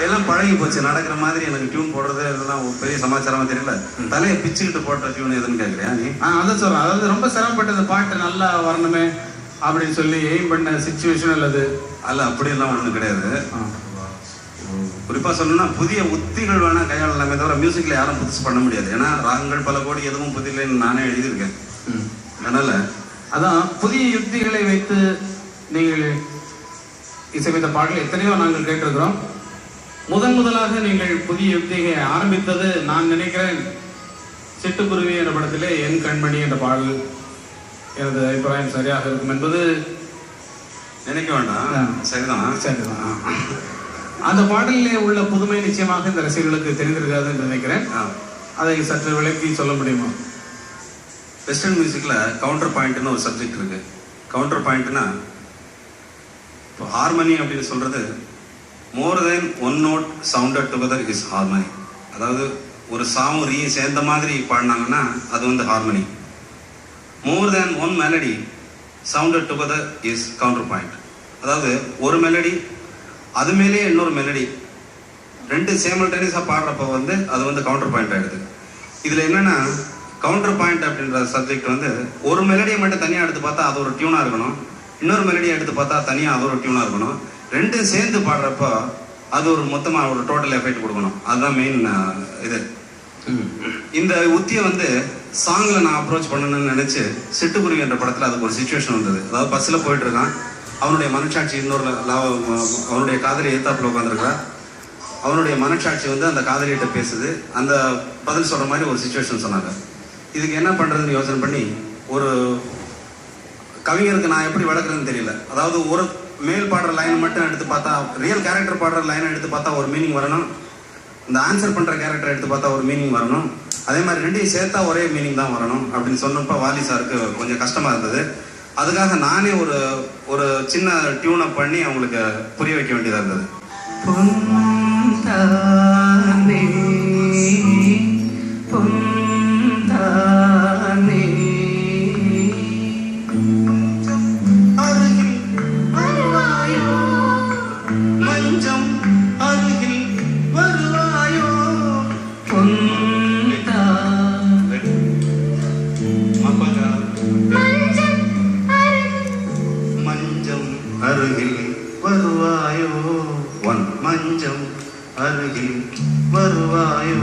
எல்லாம் பழகி போச்சு. நடக்கிற மாதிரி எனக்கு டியூன் போடுறது இதெல்லாம் பெரிய சமாச்சாரமா தெரியல. தலையை பிச்சுக்கிட்டு போட்ட டியூன் எதுன்னு கேட்குறியா நீ? அதான் சொல்கிறேன். அதாவது ரொம்ப சிரமப்பட்டது பாட்டு நல்லா வரணுமே அப்படின்னு சொல்லி எய்ம் பண்ண சுச்சுவேஷன் அல்லது அல்ல, அப்படியெல்லாம் ஒன்றும் கிடையாது. குறிப்பாக சொல்லணும்னா புதிய உத்திகள் வேணால் கையாளலாமே தவிர மியூசிக்கில் யாரும் புதுசு பண்ண முடியாது. ஏன்னா ராகங்கள் பல கோடி எதுவும் புதியலைன்னு நானே எழுதியிருக்கேன். அதனால் அதான் புதிய யுக்திகளை வைத்து நீங்கள் இசைவைத்த பாடல் எத்தனையோ நாங்கள் கேட்டிருக்கிறோம். முதலாக நீங்கள் புதிய யுக்தியை ஆரம்பித்தது நான் நினைக்கிறேன் சிட்டுக்குருவி என்ற படத்திலே என் கண்மணி என்ற பாடல். எனது அபிப்பிராயம் சரியாக இருக்கும் என்பது நினைக்க வேண்டாம். சரிதான். அந்த பாடலிலே உள்ள புதுமை நிச்சயமாக இந்த ரசிகர்களுக்கு தெரிந்திருக்காது என்று நினைக்கிறேன். அதை சற்று விளக்கி சொல்ல முடியுமா? வெஸ்டர்ன் மியூசிக்கில் கவுண்டர் பாயிண்ட்னு ஒரு சப்ஜெக்ட் இருக்குது. கவுண்டர் பாயிண்ட்னா இப்போ ஹார்மனி அப்படின்னு சொல்கிறது more than one note sounded together is harmony. அதாவது ஒரு சாமும் ரீயும் சேர்ந்த மாதிரி பாடினாங்கன்னா அது வந்து harmony. More than one melody sounded together is counterpoint. அதாவது ஒரு மெலடி அது மேலேயே இன்னொரு மெலடி ரெண்டு சேமல்டேனியஸாக பாடுறப்ப வந்து அது வந்து கவுண்டர் பாயிண்ட் ஆகிடுது. இதில் என்னென்னா கவுண்டர் பாயிண்ட் அப்படின்ற சப்ஜெக்ட் வந்து ஒரு மெலடியை மட்டும் தனியாக எடுத்து பார்த்தா அது ஒரு டியூனாக இருக்கணும், இன்னொரு மெலடியை எடுத்து பார்த்தா தனியாக அது ஒரு டியூனாக இருக்கணும். ரெண்டும் சேர்ந்து பாடுறப்போ அது ஒரு மொத்தமாக ஒரு டோட்டல் எஃபெக்ட் கொடுக்கணும். அதுதான் மெயின் இது. இந்த உத்தியை வந்து சாங்கில் நான் அப்ரோச் பண்ணணும்னு நினச்சி சிட்டுக்குருவி என்ற படத்தில் அதுக்கு ஒரு சுச்சுவேஷன் வந்தது. அதாவது பஸ்ஸில் போயிட்டுருக்கான், அவனுடைய மனசாட்சி இன்னொரு அவனுடைய காதலி எதிர்த்தாப்புல உட்காந்துருக்கா. அவனுடைய மனசாட்சி வந்து அந்த காதலிகிட்ட பேசுது. அந்த பதில் சொல்கிற மாதிரி ஒரு சுச்சுவேஷன் சொன்னாங்க. இதுக்கு என்ன பண்ணுறதுன்னு யோசனை பண்ணி ஒரு கவிஞருக்கு நான் எப்படி வளர்க்குறதுன்னு தெரியல. அதாவது ஒரு மேல் பாடுற லைனை மட்டும் எடுத்து பார்த்தா, ரியல் கேரக்டர் பாடுற லைனை எடுத்து பார்த்தா ஒரு மீனிங் வரணும், இந்த ஆன்சர் பண்ணுற கேரக்டர் எடுத்து பார்த்தா ஒரு மீனிங் வரணும், அதே மாதிரி ரெண்டையும் சேர்த்தா ஒரே மீனிங் தான் வரணும் அப்படின்னு சொன்னப்போ வாலி சாருக்கு கொஞ்சம் கஷ்டமாக இருந்தது. அதுக்காக நானே ஒரு சின்ன டியூனை பண்ணி அவங்களுக்கு புரிய வைக்க வேண்டியதாக இருந்தது. அருகில் வருவாயோ ஒன் மஞ்சம் அருகில் வருவாயோ.